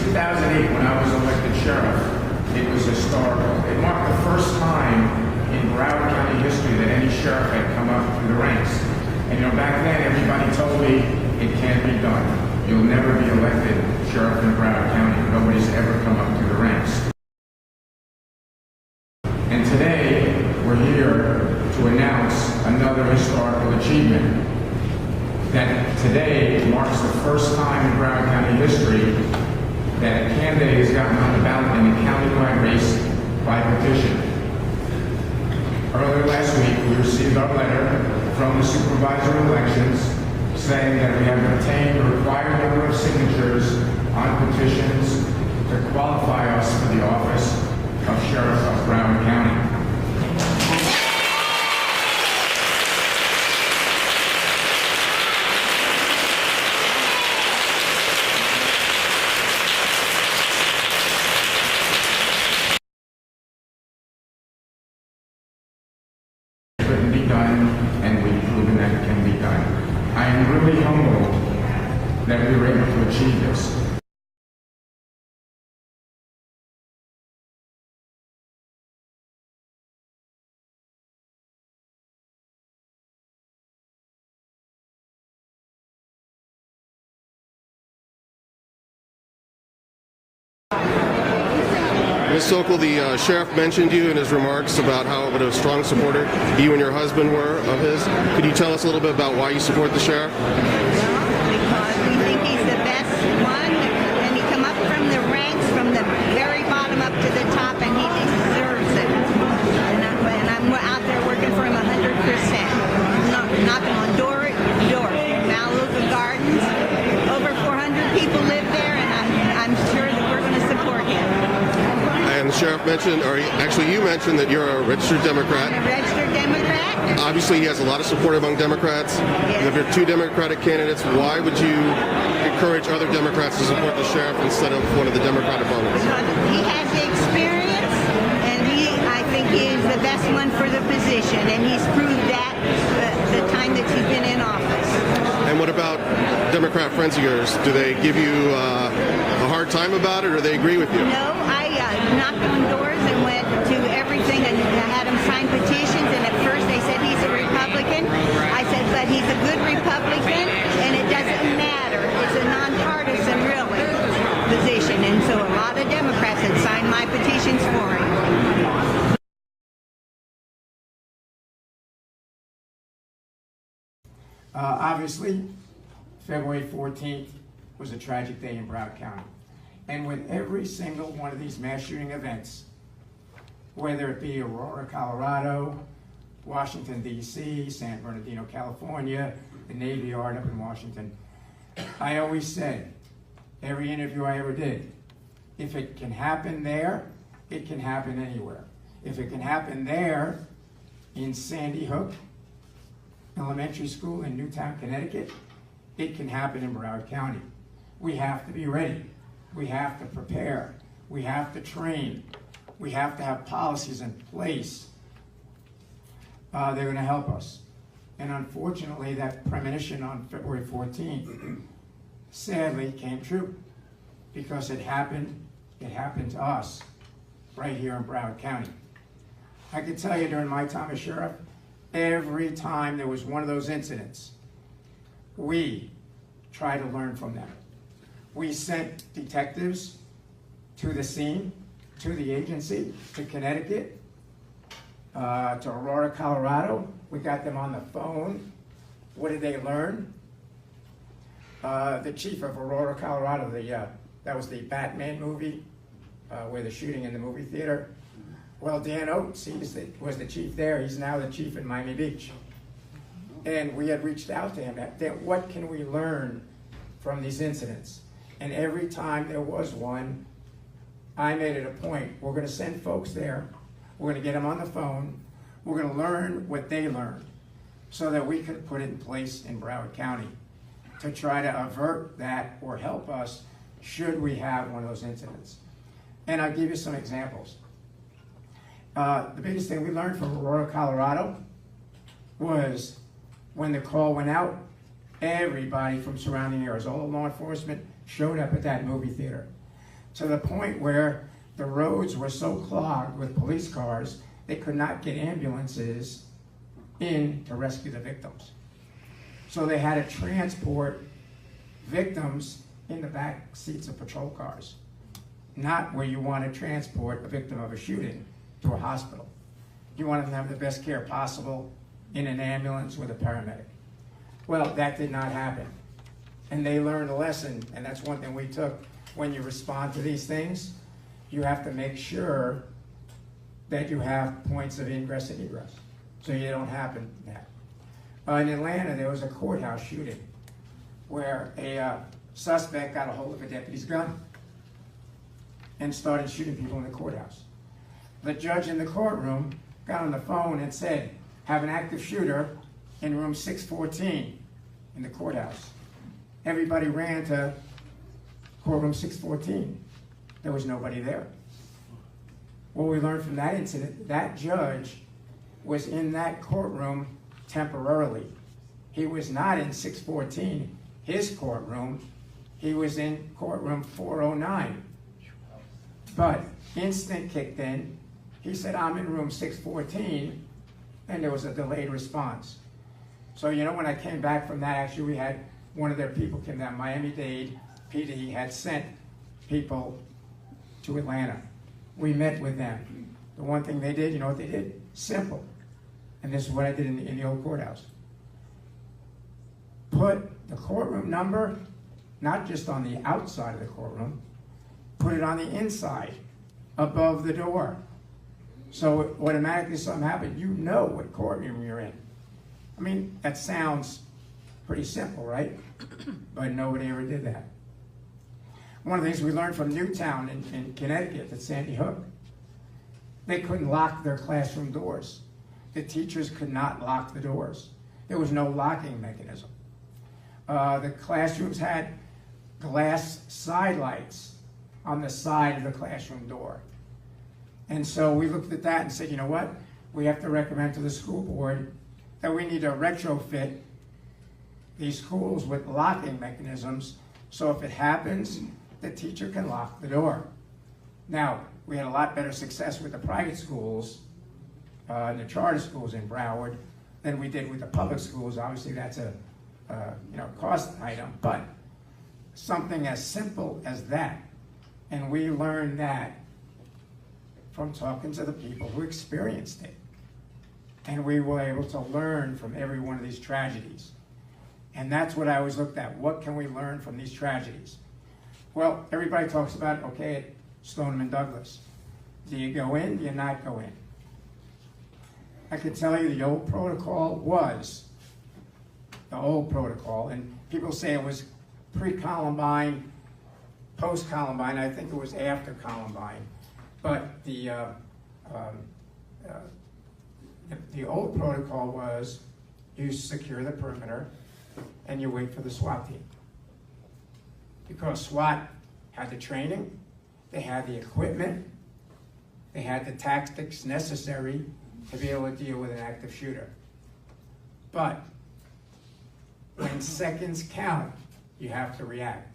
2008, when I was elected sheriff, it was historical. It marked the first time in Broward County history that any sheriff had come up through the ranks. And back then everybody told me it can't be done. You'll never be elected sheriff in Broward County. Nobody's ever come up through the ranks. And today, we're here to announce another historical achievement. That today marks the first time in Broward County history that a candidate has gotten on the ballot in a countywide race by petition. Earlier last week, we received our letter from the supervisor of elections saying that we have obtained the required number of signatures on petitions to qualify us for the office of Sheriff of Broward County. Couldn't be done, and we've proven that it can be done. I am really humbled that we were able to achieve this. Ms. Sokol, the sheriff mentioned you in his remarks about how what a strong supporter you and your husband were of his. Could you tell us a little bit about why you support the sheriff? Well, because we think he's the best one, and he come up from the ranks, from the very bottom up to the top, and he deserves it. And I'm out there working for him 100%. Knocking on door to door. Malibu Gardens, over 400 people live there, and I'm sure that we're going to support him. And the sheriff mentioned, or actually you mentioned, that you're a registered Democrat. I'm a registered Democrat. Obviously, he has a lot of support among Democrats. Yes. If there are two Democratic candidates, why would you encourage other Democrats to support the sheriff instead of one of the Democrat opponents? Because he has the experience, and I think he is the best one for the position, and he's proved that the time that he's been in office. And what about Democrat friends of yours? Do they give you a hard time about it, or do they agree with you? No, I knocked on doors and went to everything, and I had them sign petitions, and at first they said he's a Republican. I said, but he's a good Republican, and it doesn't matter. It's a nonpartisan, really, position. And so a lot of Democrats had signed my petitions for him. Obviously, February 14th was a tragic day in Broward County. And with every single one of these mass shooting events, whether it be Aurora, Colorado, Washington, D.C., San Bernardino, California, the Navy Yard up in Washington, I always said, every interview I ever did, if it can happen there, it can happen anywhere. If it can happen there in Sandy Hook Elementary School in Newtown, Connecticut, it can happen in Broward County. We have to be ready. We have to prepare. We have to train. We have to have policies in place. They're going to help us. And unfortunately, that premonition on February 14th sadly came true, because it happened to us right here in Broward County. I can tell you, during my time as sheriff, every time there was one of those incidents, we tried to learn from them. We sent detectives to the scene, to the agency, to Connecticut, to Aurora, Colorado. We got them on the phone. What did they learn? The chief of Aurora, Colorado, that was the Batman movie, where the shooting in the movie theater. Well, Dan Oates, was the chief there. He's now the chief in Miami Beach. And we had reached out to him. What can we learn from these incidents? And every time there was one, I made it a point. We're going to send folks there. We're going to get them on the phone. We're going to learn what they learned so that we could put it in place in Broward County to try to avert that or help us should we have one of those incidents. And I'll give you some examples. The biggest thing we learned from Aurora, Colorado was when the call went out, everybody from surrounding areas, all the law enforcement, showed up at that movie theater. to the point where the roads were so clogged with police cars, they could not get ambulances in to rescue the victims. So they had to transport victims in the back seats of patrol cars, not where you want to transport a victim of a shooting to a hospital. You want them to have the best care possible in an ambulance with a paramedic. Well, that did not happen. And they learned a lesson, and that's one thing we took. When you respond to these things, you have to make sure that you have points of ingress and egress, so you don't happen that. In Atlanta, there was a courthouse shooting where a suspect got a hold of a deputy's gun and started shooting people in the courthouse. The judge in the courtroom got on the phone and said, have an active shooter in room 614 in the courthouse. Everybody ran to courtroom 614. There was nobody there. What we learned from that incident, that judge was in that courtroom temporarily. He was not in 614, his courtroom. He was in courtroom 409. But instant kicked in. He said, I'm in room 614, and there was a delayed response. So, you know, when I came back from that, actually, we had one of their people came down, Miami-Dade PD had sent people to Atlanta. We met with them. The one thing they did, you know what they did? Simple. And this is what I did in the old courthouse. Put the courtroom number, not just on the outside of the courtroom, put it on the inside, above the door. So automatically something happened, you know what courtroom you're in. I mean, that sounds pretty simple, right? But nobody ever did that. One of the things we learned from Newtown in Connecticut at Sandy Hook, they couldn't lock their classroom doors. The teachers could not lock the doors. There was no locking mechanism. The classrooms had glass side lights on the side of the classroom door. And so we looked at that and said, you know what? We have to recommend to the school board that we need to retrofit these schools with locking mechanisms, so if it happens, the teacher can lock the door. Now, we had a lot better success with the private schools, and the charter schools in Broward, than we did with the public schools. Obviously, that's a cost item, but something as simple as that, and we learned that from talking to the people who experienced it. And we were able to learn from every one of these tragedies. And that's what I always looked at. What can we learn from these tragedies? Well, everybody talks about, okay, at Stoneham and Douglas. Do you go in? Do you not go in? I can tell you the old protocol was the old protocol. And people say it was pre-Columbine, post-Columbine. I think it was after Columbine. But the old protocol was you secure the perimeter and you wait for the SWAT team. Because SWAT had the training, they had the equipment, they had the tactics necessary to be able to deal with an active shooter. But when seconds count, you have to react.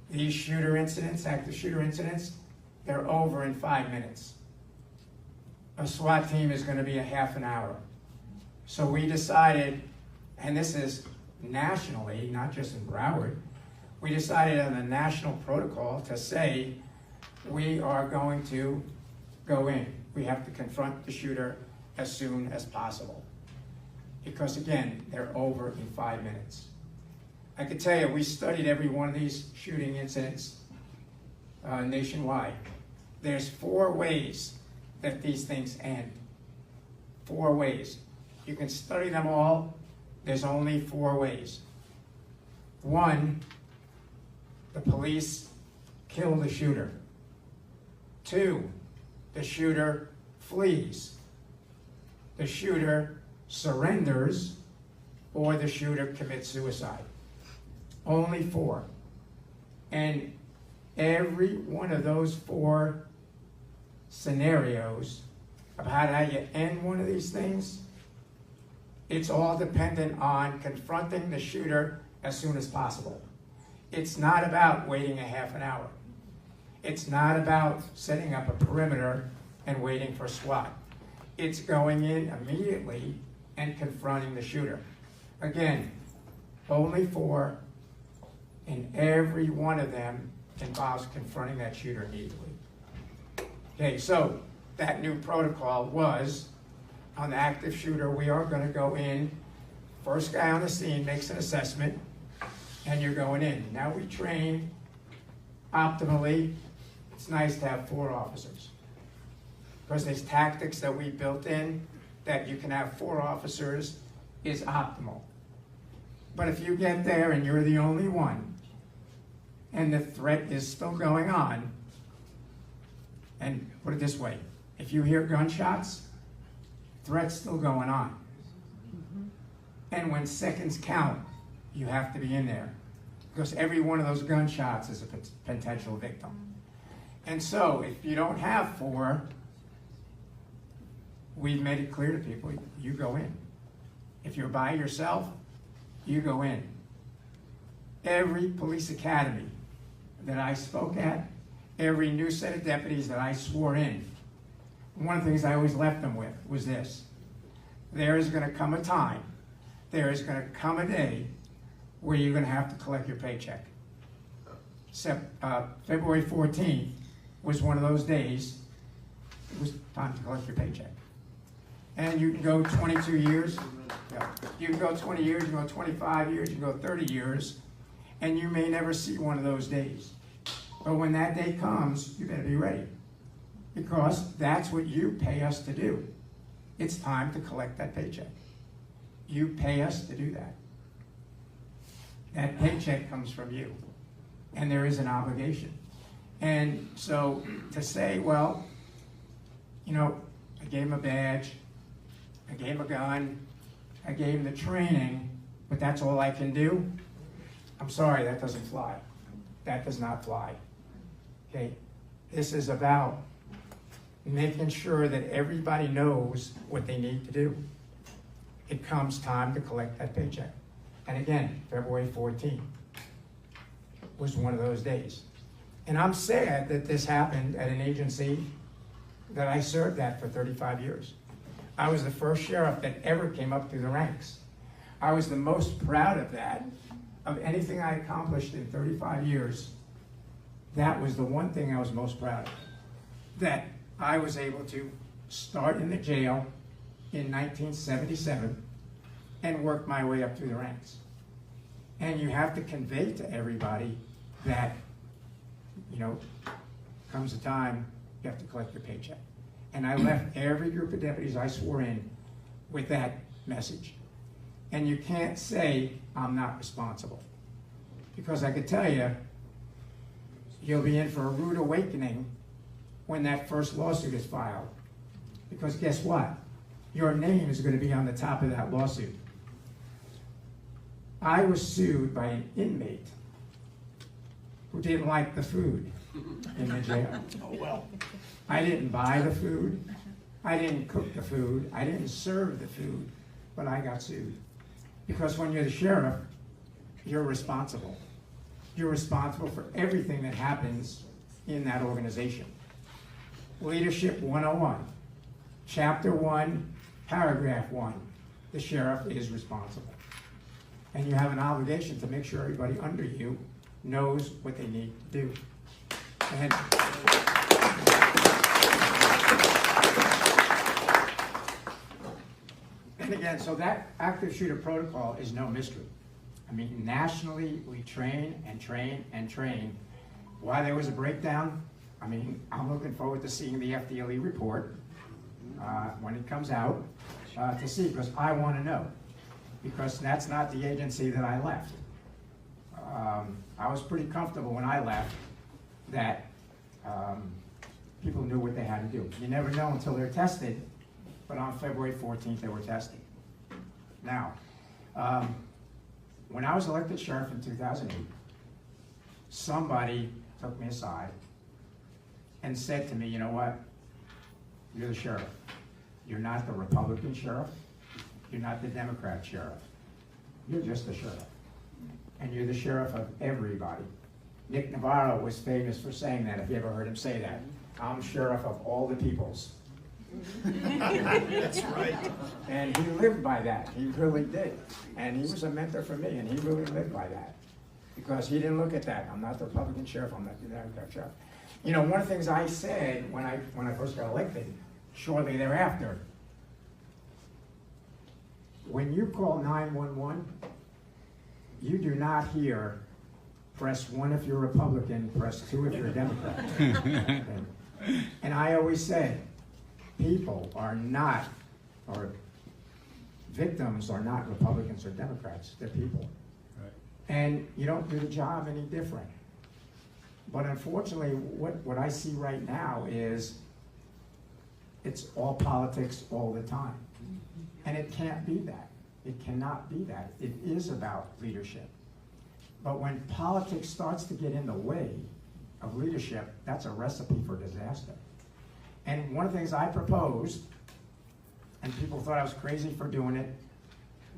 These shooter incidents, active shooter incidents, they're over in 5 minutes. A SWAT team is going to be a half an hour. So we decided, and this is nationally, not just in Broward, we decided on a national protocol to say we are going to go in. We have to confront the shooter as soon as possible. Because again, they're over in 5 minutes. I can tell you, we studied every one of these shooting incidents nationwide. There's 4 ways that these things end. 4 ways. You can study them all. There's only 4 ways. 1, the police kill the shooter. 2, the shooter flees. The shooter surrenders, or the shooter commits suicide. Only 4. And every one of those 4 scenarios about how you end one of these things, it's all dependent on confronting the shooter as soon as possible. It's not about waiting a half an hour. It's not about setting up a perimeter and waiting for SWAT. It's going in immediately and confronting the shooter. Again, only 4, and every one of them involves confronting that shooter immediately. Okay, so that new protocol was, on the active shooter, we are going to go in, first guy on the scene makes an assessment, and you're going in. Now we train optimally. It's nice to have 4 officers, because there's tactics that we built in that you can have 4 officers is optimal. But if you get there and you're the only one, and the threat is still going on, and put it this way, if you hear gunshots, threat's still going on. And when seconds count, you have to be in there, because every one of those gunshots is a potential victim. And so if you don't have 4, we've made it clear to people, you go in. If you're by yourself, you go in. Every police academy that I spoke at, every new set of deputies that I swore in, one of the things I always left them with was this: there is going to come a time, there is going to come a day where you're going to have to collect your paycheck. February 14th was one of those days. It was time to collect your paycheck. And you can go 22 years, you can go 20 years, you can go 25 years, you can go 30 years, and you may never see one of those days. But when that day comes, you better be ready, because that's what you pay us to do. It's time to collect that paycheck. You pay us to do that. That paycheck comes from you, and there is an obligation. And so to say, well, you know, I gave him a badge, I gave him a gun, I gave him the training, but that's all I can do? I'm sorry, that doesn't fly. That does not fly. Okay? This is about making sure that everybody knows what they need to do. It comes time to collect that paycheck. And again, February 14th was one of those days. And I'm sad that this happened at an agency that I served at for 35 years. I was the first sheriff that ever came up through the ranks. I was the most proud of that, of anything I accomplished in 35 years. That was the one thing I was most proud of. That I was able to start in the jail in 1977 and work my way up through the ranks. And you have to convey to everybody that, you know, comes a time you have to collect your paycheck. And I left every group of deputies I swore in with that message. And you can't say I'm not responsible, because I could tell you, you'll be in for a rude awakening when that first lawsuit is filed. Because guess what? Your name is going to be on the top of that lawsuit. I was sued by an inmate who didn't like the food in the jail. Oh, well. I didn't buy the food. I didn't cook the food. I didn't serve the food, but I got sued. Because when you're the sheriff, you're responsible. You're responsible for everything that happens in that organization. Leadership 101, Chapter 1, Paragraph 1, the sheriff is responsible. And you have an obligation to make sure everybody under you knows what they need to do. And again, so that active shooter protocol is no mystery. I mean, nationally, we train and train and train. Why there was a breakdown, I mean, I'm looking forward to seeing the FDLE report when it comes out to see, because I want to know. Because that's not the agency that I left. I was pretty comfortable when I left that people knew what they had to do. You never know until they're tested, but on February 14th they were tested. Now, when I was elected sheriff in 2008, somebody took me aside and said to me, you know what, you're the sheriff. You're not the Republican sheriff. You're not the Democrat sheriff. You're just the sheriff. And you're the sheriff of everybody. Nick Navarro was famous for saying that, if you ever heard him say that. I'm sheriff of all the peoples. That's right. And he lived by that, he really did. And he was a mentor for me, and he really lived by that. Because he didn't look at that, I'm not the Republican sheriff, I'm not the Democrat sheriff. You know, one of the things I said when I first got elected, shortly thereafter, when you call 911, you do not hear press 1 if you're Republican, press 2 if you're a Democrat. And I always said, people are not, or victims are not Republicans or Democrats, they're people. Right. And you don't do the job any different. But unfortunately, what I see right now is it's all politics all the time. And it can't be that. It cannot be that. It is about leadership. But when politics starts to get in the way of leadership, that's a recipe for disaster. And one of the things I proposed, and people thought I was crazy for doing it,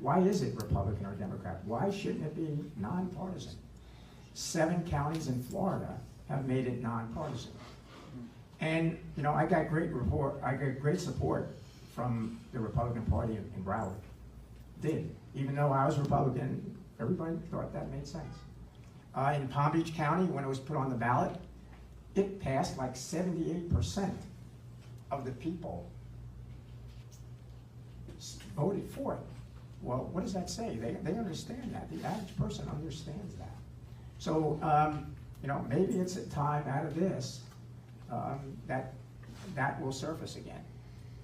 why is it Republican or Democrat? Why shouldn't it be nonpartisan? 7 counties in Florida have made it nonpartisan. And you know, I got great support from the Republican Party in Broward. Did. Even though I was Republican, everybody thought that made sense. In Palm Beach County, when it was put on the ballot, it passed like 78% of the people voted for it. Well, what does that say? They understand that. The average person understands that. So, you know, maybe it's a time out of this that will surface again.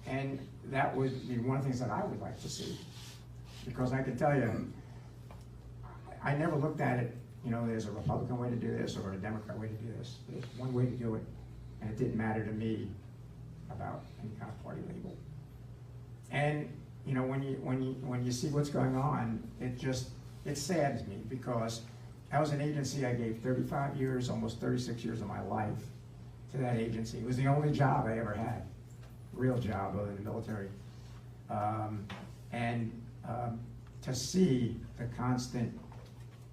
And that would be one of the things that I would like to see. Because I can tell you, I never looked at it, you know, there's a Republican way to do this or a Democrat way to do this. There's one way to do it, and it didn't matter to me about any kind of party label. And you know, when you see what's going on, it saddens me, because that was an agency I gave 35 years, almost 36 years of my life to that agency. It was the only job I ever had, real job other than the military. To see the constant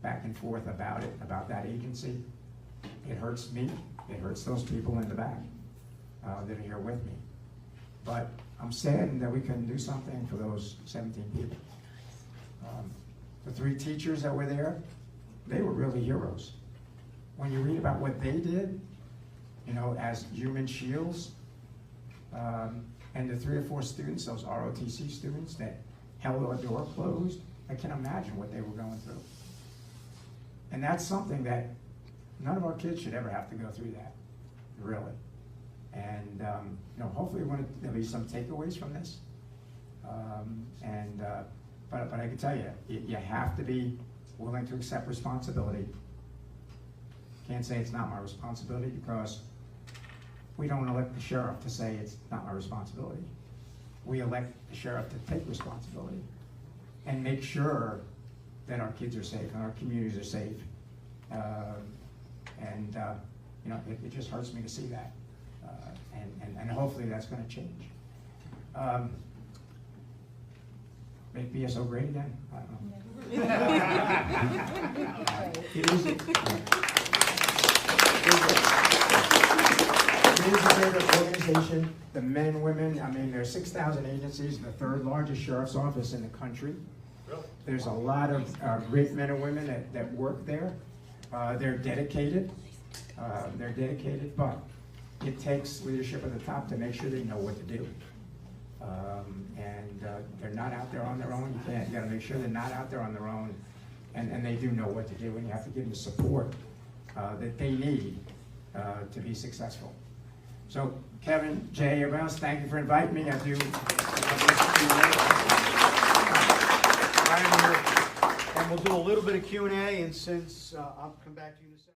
back and forth about that agency, it hurts me, it hurts those people in the back that are here with me. But I'm saddened that we couldn't do something for those 17 people. The 3 teachers that were there, they were really heroes. When you read about what they did, you know, as human shields, and the 3 or 4 students, those ROTC students that held our door closed, I can imagine what they were going through. And that's something that none of our kids should ever have to go through that, really. And you know, hopefully there'll be some takeaways from this. But I can tell you, you have to be willing to accept responsibility. Can't say it's not my responsibility, because we don't elect the sheriff to say it's not my responsibility. We elect the sheriff to take responsibility and make sure that our kids are safe and our communities are safe. You know, it just hurts me to see that. And hopefully that's going to change. Make BSO great again? I don't know. It is a great organization. The men and women, I mean, there are 6,000 agencies, the 3rd largest sheriff's office in the country. Really? There's a lot of great men and women that work there. They're dedicated. But it takes leadership at the top to make sure they know what to do. They're not out there on their own. You got to make sure they're not out there on their own, and they do know what to do, and you have to give them the support that they need to be successful. So, Kevin, Jay, everyone else, thank you for inviting me. I do. And we'll do a little bit of Q&A, and since I'll come back to you in a second.